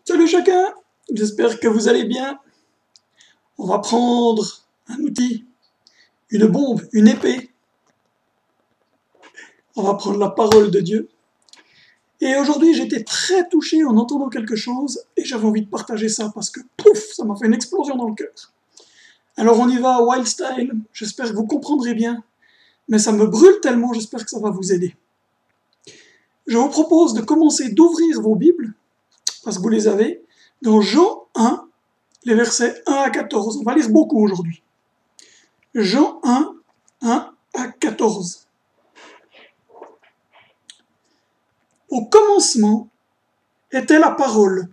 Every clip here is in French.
Salut chacun, j'espère que vous allez bien. On va prendre un outil, une bombe, une épée. On va prendre la parole de Dieu. Et aujourd'hui, j'étais très touché en entendant quelque chose et j'avais envie de partager ça parce que, pouf, ça m'a fait une explosion dans le cœur. Alors on y va, wild style, j'espère que vous comprendrez bien, mais ça me brûle tellement, j'espère que ça va vous aider. Je vous propose de commencer d'ouvrir vos Bibles, parce que vous les avez, dans Jean 1, les versets 1 à 14. On va lire beaucoup aujourd'hui. Jean 1, 1 à 14. Au commencement était la parole,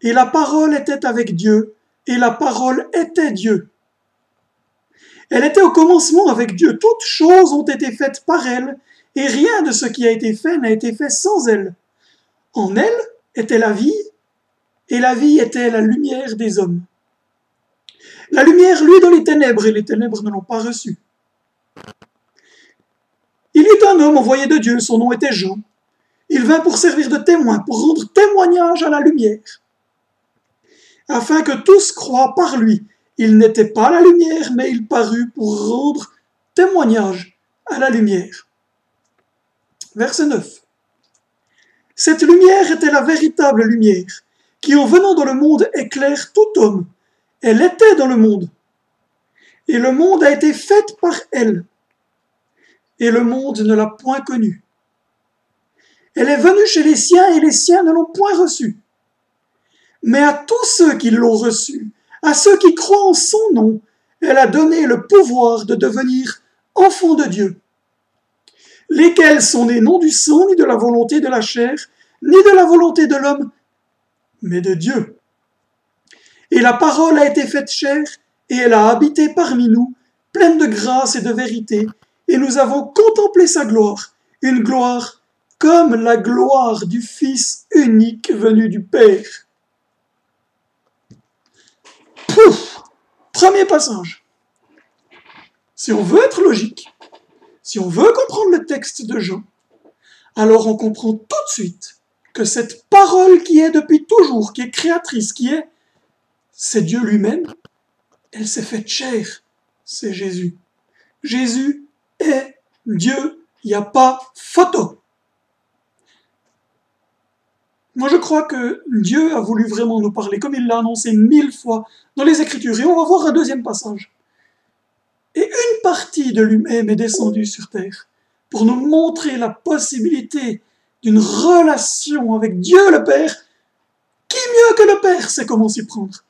et la parole était avec Dieu, et la parole était Dieu. Elle était au commencement avec Dieu. Toutes choses ont été faites par elle, et rien de ce qui a été fait n'a été fait sans elle. En elle était la vie, et la vie était la lumière des hommes. La lumière luit dans les ténèbres, et les ténèbres ne l'ont pas reçue. Il y eut un homme envoyé de Dieu, son nom était Jean. Il vint pour servir de témoin, pour rendre témoignage à la lumière, afin que tous croient par lui. Il n'était pas la lumière, mais il parut pour rendre témoignage à la lumière. Verset 9. Cette lumière était la véritable lumière, qui en venant dans le monde éclaire tout homme. Elle était dans le monde, et le monde a été fait par elle, et le monde ne l'a point connue. Elle est venue chez les siens, et les siens ne l'ont point reçue. Mais à tous ceux qui l'ont reçue, à ceux qui croient en son nom, elle a donné le pouvoir de devenir enfants de Dieu, lesquels sont nés non du sang, ni de la volonté de la chair, ni de la volonté de l'homme, mais de Dieu. Et la parole a été faite chair, et elle a habité parmi nous, pleine de grâce et de vérité, et nous avons contemplé sa gloire, une gloire comme la gloire du Fils unique venu du Père. Pouf! Premier passage. Si on veut être logique, si on veut comprendre le texte de Jean, alors on comprend tout de suite que cette parole qui est depuis toujours, qui est créatrice, c'est Dieu lui-même, elle s'est faite chair, c'est Jésus. Jésus est Dieu, il n'y a pas photo. Moi, je crois que Dieu a voulu vraiment nous parler, comme il l'a annoncé 1000 fois dans les Écritures. Et on va voir un deuxième passage. Et une partie de lui-même est descendue sur terre pour nous montrer la possibilité d'une relation avec Dieu le Père. Qui mieux que le Père sait comment s'y prendre?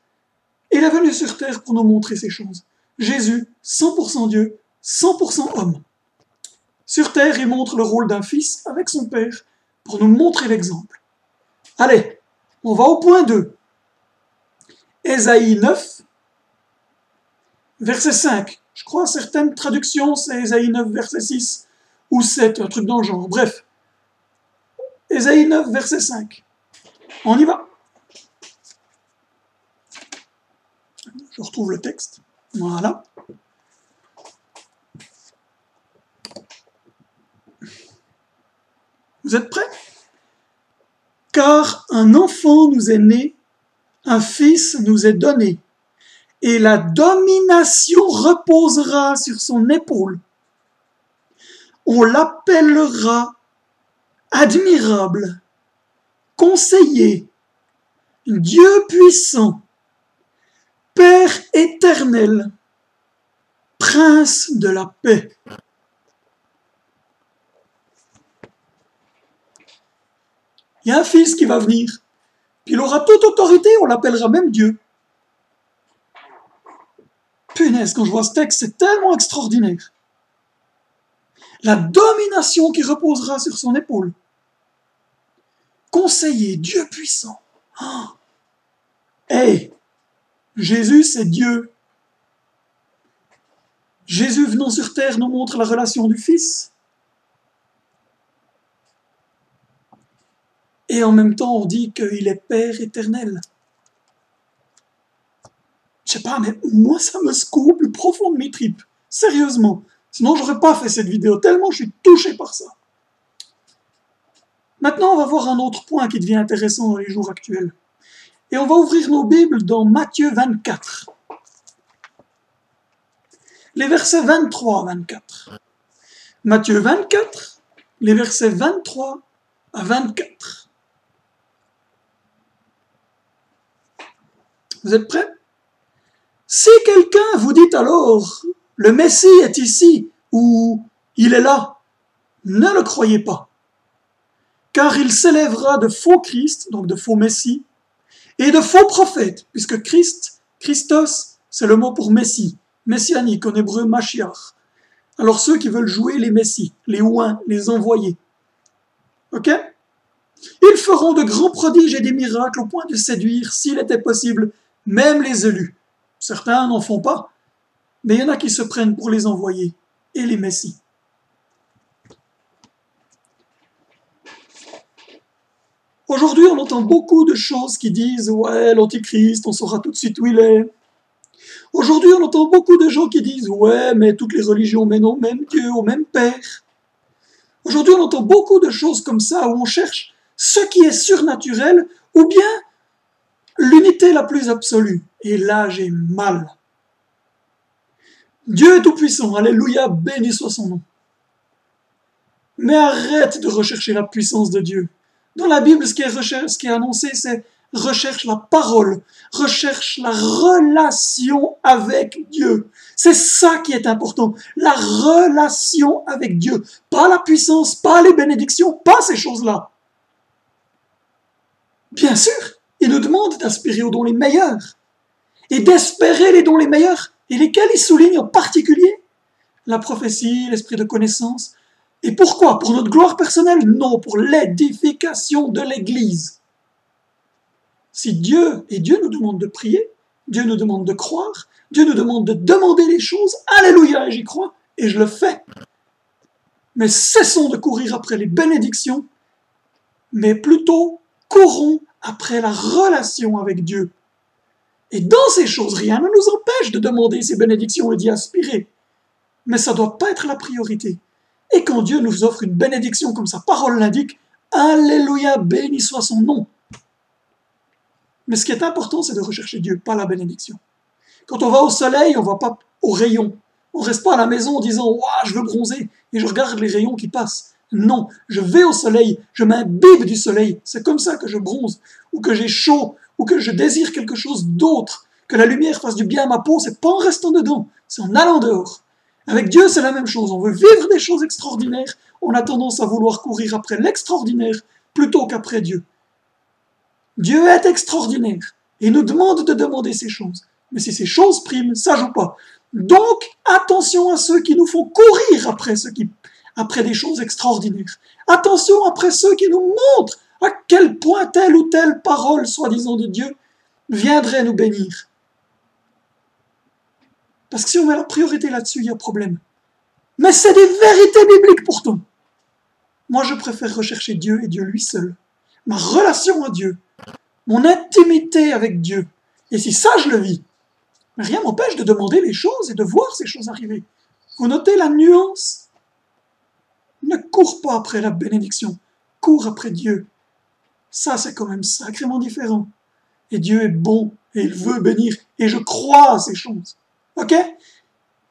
Il est venu sur terre pour nous montrer ces choses. Jésus, 100% Dieu, 100% homme. Sur terre, il montre le rôle d'un fils avec son Père pour nous montrer l'exemple. Allez, on va au point 2. Ésaïe 9, verset 5. Je crois certaines traductions, c'est Ésaïe 9, verset 6 ou 7, un truc dans le genre. Bref, Ésaïe 9, verset 5. On y va. Je retrouve le texte. Voilà. Vous êtes prêts? Car un enfant nous est né, un fils nous est donné, et la domination reposera sur son épaule. On l'appellera admirable, conseiller, Dieu puissant, Père éternel, Prince de la paix. Il y a un fils qui va venir, puis il aura toute autorité, on l'appellera même Dieu. Punaise, quand je vois ce texte, c'est tellement extraordinaire. La domination qui reposera sur son épaule. Conseiller, Dieu puissant. Oh. Hey, Jésus, c'est Dieu. Jésus venant sur terre nous montre la relation du Fils. Et en même temps, on dit qu'il est Père éternel. Je sais pas, mais moi, ça me secoue au plus profond de mes tripes. Sérieusement. Sinon, j'aurais pas fait cette vidéo, tellement je suis touché par ça. Maintenant, on va voir un autre point qui devient intéressant dans les jours actuels. Et on va ouvrir nos Bibles dans Matthieu 24. Les versets 23 à 24. Matthieu 24, les versets 23 à 24. Vous êtes prêts? Si quelqu'un vous dit alors, le Messie est ici, ou il est là, ne le croyez pas, car il s'élèvera de faux Christ, donc de faux Messie, et de faux prophètes, puisque Christos, c'est le mot pour Messie, messianique, en hébreu Mashiach. Alors ceux qui veulent jouer les Messies, les ouins, les envoyés. Ok? Ils feront de grands prodiges et des miracles au point de séduire, s'il était possible, même les élus. Certains n'en font pas, mais il y en a qui se prennent pour les envoyés et les Messies. Aujourd'hui, on entend beaucoup de choses qui disent « Ouais, l'Antichrist, on saura tout de suite où il est ». Aujourd'hui, on entend beaucoup de gens qui disent « Ouais, mais toutes les religions mènent au même Dieu, au même Père ». Aujourd'hui, on entend beaucoup de choses comme ça où on cherche ce qui est surnaturel ou bien l'unité la plus absolue. Et là, j'ai mal. Dieu est tout-puissant, alléluia, béni soit son nom. Mais arrête de rechercher la puissance de Dieu. Dans la Bible, ce qui est annoncé, c'est recherche la parole, recherche la relation avec Dieu. C'est ça qui est important, la relation avec Dieu. Pas la puissance, pas les bénédictions, pas ces choses-là. Bien sûr, il nous demande d'aspirer aux dons les meilleurs et d'espérer les dons les meilleurs, et lesquels il souligne en particulier la prophétie, l'esprit de connaissance. Et pourquoi? Pour notre gloire personnelle? Non, pour l'édification de l'Église. Si Dieu nous demande de prier, Dieu nous demande de croire, Dieu nous demande de demander les choses, alléluia, j'y crois, et je le fais. Mais cessons de courir après les bénédictions, mais plutôt courons après la relation avec Dieu. Et dans ces choses, rien ne nous empêche de demander ces bénédictions et d'y aspirer. Mais ça ne doit pas être la priorité. Et quand Dieu nous offre une bénédiction comme sa parole l'indique, alléluia, béni soit son nom. Mais ce qui est important, c'est de rechercher Dieu, pas la bénédiction. Quand on va au soleil, on ne va pas au rayon. On ne reste pas à la maison en disant « Ouah, je veux bronzer » et je regarde les rayons qui passent. Non, je vais au soleil, je m'imbibe du soleil. C'est comme ça que je bronze, ou que j'ai chaud, ou que je désire quelque chose d'autre. Que la lumière fasse du bien à ma peau, c'est pas en restant dedans, c'est en allant dehors. Avec Dieu, c'est la même chose. On veut vivre des choses extraordinaires, on a tendance à vouloir courir après l'extraordinaire plutôt qu'après Dieu. Dieu est extraordinaire et nous demande de demander ces choses. Mais si ces choses priment, ça joue pas. Donc, attention à ceux qui nous font courir après des choses extraordinaires. Attention après ceux qui nous montrent à quel point telle ou telle parole, soi-disant de Dieu, viendrait nous bénir. Parce que si on met la priorité là-dessus, il y a problème. Mais c'est des vérités bibliques pourtant. Moi, je préfère rechercher Dieu et Dieu lui seul. Ma relation à Dieu, mon intimité avec Dieu. Et si ça, je le vis, rien ne m'empêche de demander les choses et de voir ces choses arriver. Vous notez la nuance? Ne cours pas après la bénédiction, cours après Dieu. Ça, c'est quand même sacrément différent. Et Dieu est bon, et il veut bénir, et je crois à ces choses. Ok?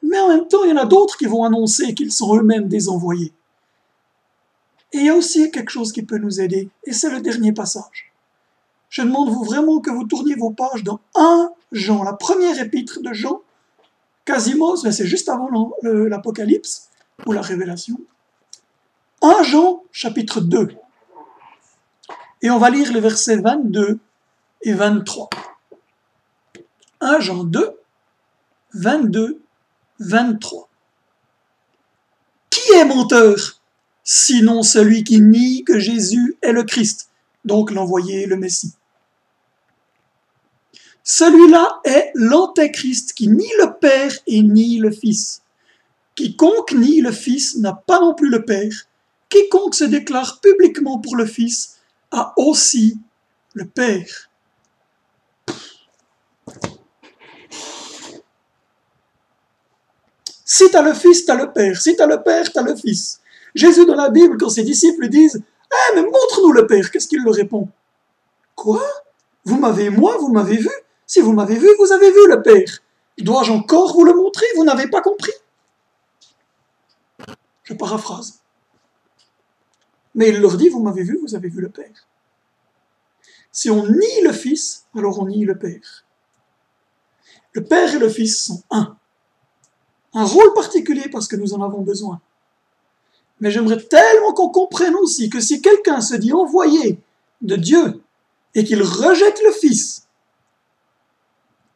Mais en même temps, il y en a d'autres qui vont annoncer qu'ils sont eux-mêmes des envoyés. Et il y a aussi quelque chose qui peut nous aider, et c'est le dernier passage. Je demande vraiment que vous tourniez vos pages dans 1 Jean, la première épître de Jean, quasiment, c'est juste avant l'Apocalypse, ou la Révélation. 1 Jean, chapitre 2. Et on va lire les versets 22 et 23. 1 Jean 2, 22, 23. Qui est menteur, sinon celui qui nie que Jésus est le Christ, donc l'envoyé, le Messie? Celui-là est l'antéchrist qui nie le Père et nie le Fils. Quiconque nie le Fils n'a pas non plus le Père. Quiconque se déclare publiquement pour le Fils a aussi le Père. Si tu as le Fils, tu as le Père. Si tu as le Père, tu as le Fils. Jésus dans la Bible, quand ses disciples lui disent « Eh, mais montre-nous le Père », qu'est-ce qu'il leur répond? « Quoi? Vous m'avez, moi, vous m'avez vu. Si vous m'avez vu, vous avez vu le Père. Dois-je encore vous le montrer? Vous n'avez pas compris. Je paraphrase. Mais il leur dit, vous m'avez vu, vous avez vu le Père. Si on nie le Fils, alors on nie le Père. Le Père et le Fils sont un. Un rôle particulier parce que nous en avons besoin. Mais j'aimerais tellement qu'on comprenne aussi que si quelqu'un se dit envoyé de Dieu et qu'il rejette le Fils,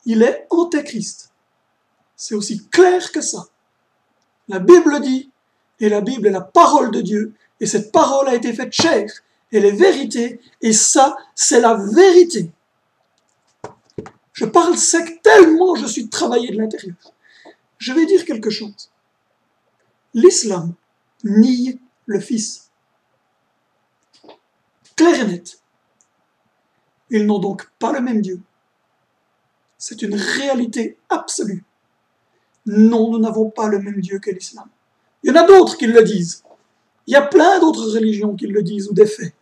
il est antéchrist. C'est aussi clair que ça. La Bible dit, et la Bible est la parole de Dieu, et cette parole a été faite chair, elle est vérité, et ça, c'est la vérité. Je parle sec tellement je suis travaillé de l'intérieur. Je vais dire quelque chose. L'islam nie le Fils. Clair et net. Ils n'ont donc pas le même Dieu. C'est une réalité absolue. Non, nous n'avons pas le même Dieu que l'islam. Il y en a d'autres qui le disent. Il y a plein d'autres religions qui le disent ou des faits.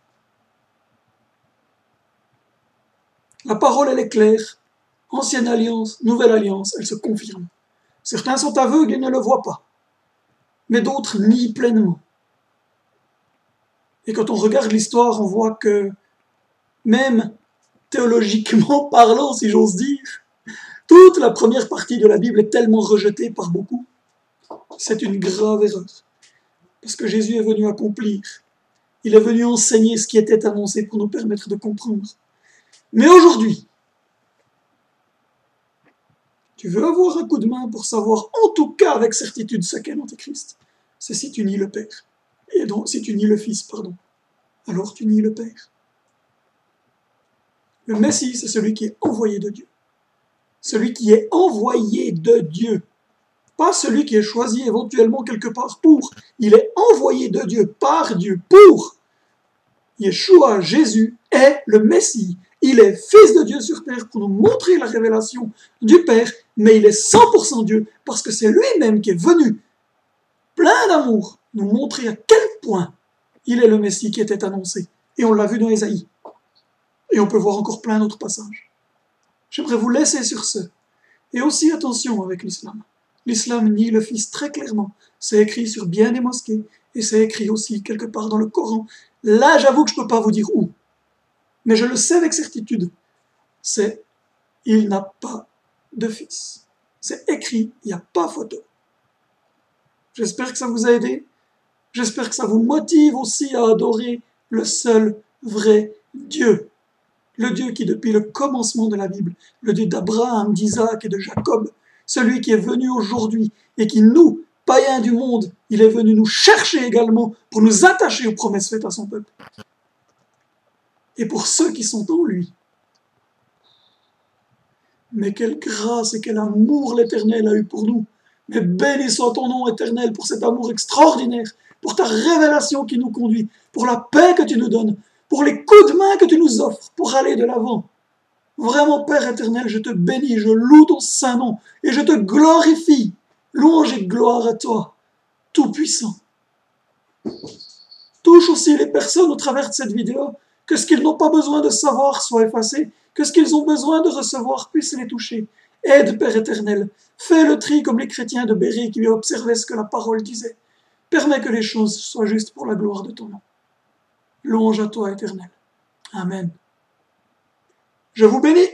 La parole, elle est claire. Ancienne alliance, nouvelle alliance, elle se confirme. Certains sont aveugles et ne le voient pas. Mais d'autres nient pleinement. Et quand on regarde l'histoire, on voit que, même théologiquement parlant, si j'ose dire, toute la première partie de la Bible est tellement rejetée par beaucoup. C'est une grave erreur. Parce que Jésus est venu accomplir. Il est venu enseigner ce qui était annoncé pour nous permettre de comprendre. Mais aujourd'hui, tu veux avoir un coup de main pour savoir en tout cas avec certitude ce qu'est l'Antéchrist. C'est si tu nies le Père. Et donc, si tu nies le Fils, pardon. Alors tu nies le Père. Le Messie, c'est celui qui est envoyé de Dieu. Celui qui est envoyé de Dieu. Pas celui qui est choisi éventuellement quelque part pour. Il est envoyé de Dieu, par Dieu, pour. Yeshua, Jésus, est le Messie. Il est Fils de Dieu sur terre pour nous montrer la révélation du Père, mais il est 100% Dieu parce que c'est lui-même qui est venu, plein d'amour, nous montrer à quel point il est le Messie qui était annoncé. Et on l'a vu dans Ésaïe. Et on peut voir encore plein d'autres passages. J'aimerais vous laisser sur ce. Et aussi attention avec l'islam. L'islam nie le Fils très clairement. C'est écrit sur bien des mosquées. Et c'est écrit aussi quelque part dans le Coran. Là, j'avoue que je ne peux pas vous dire où. Mais je le sais avec certitude. C'est « il n'a pas de fils ». C'est écrit, il n'y a pas photo. J'espère que ça vous a aidé. J'espère que ça vous motive aussi à adorer le seul vrai Dieu. Le Dieu qui, depuis le commencement de la Bible, le Dieu d'Abraham, d'Isaac et de Jacob, celui qui est venu aujourd'hui et qui, nous, païens du monde, il est venu nous chercher également pour nous attacher aux promesses faites à son peuple. Et pour ceux qui sont en lui. Mais quelle grâce et quel amour l'Éternel a eu pour nous. Mais béni soit ton nom éternel pour cet amour extraordinaire, pour ta révélation qui nous conduit, pour la paix que tu nous donnes, pour les coups de main que tu nous offres pour aller de l'avant. Vraiment, Père éternel, je te bénis, je loue ton saint nom et je te glorifie. Louange et gloire à toi, Tout-Puissant. Touche aussi les personnes au travers de cette vidéo, que ce qu'ils n'ont pas besoin de savoir soit effacé, que ce qu'ils ont besoin de recevoir puisse les toucher. Aide, Père éternel, fais le tri comme les chrétiens de Béry qui observaient ce que la parole disait. Permets que les choses soient justes pour la gloire de ton nom. Louange à toi, éternel. Amen. Je vous bénis.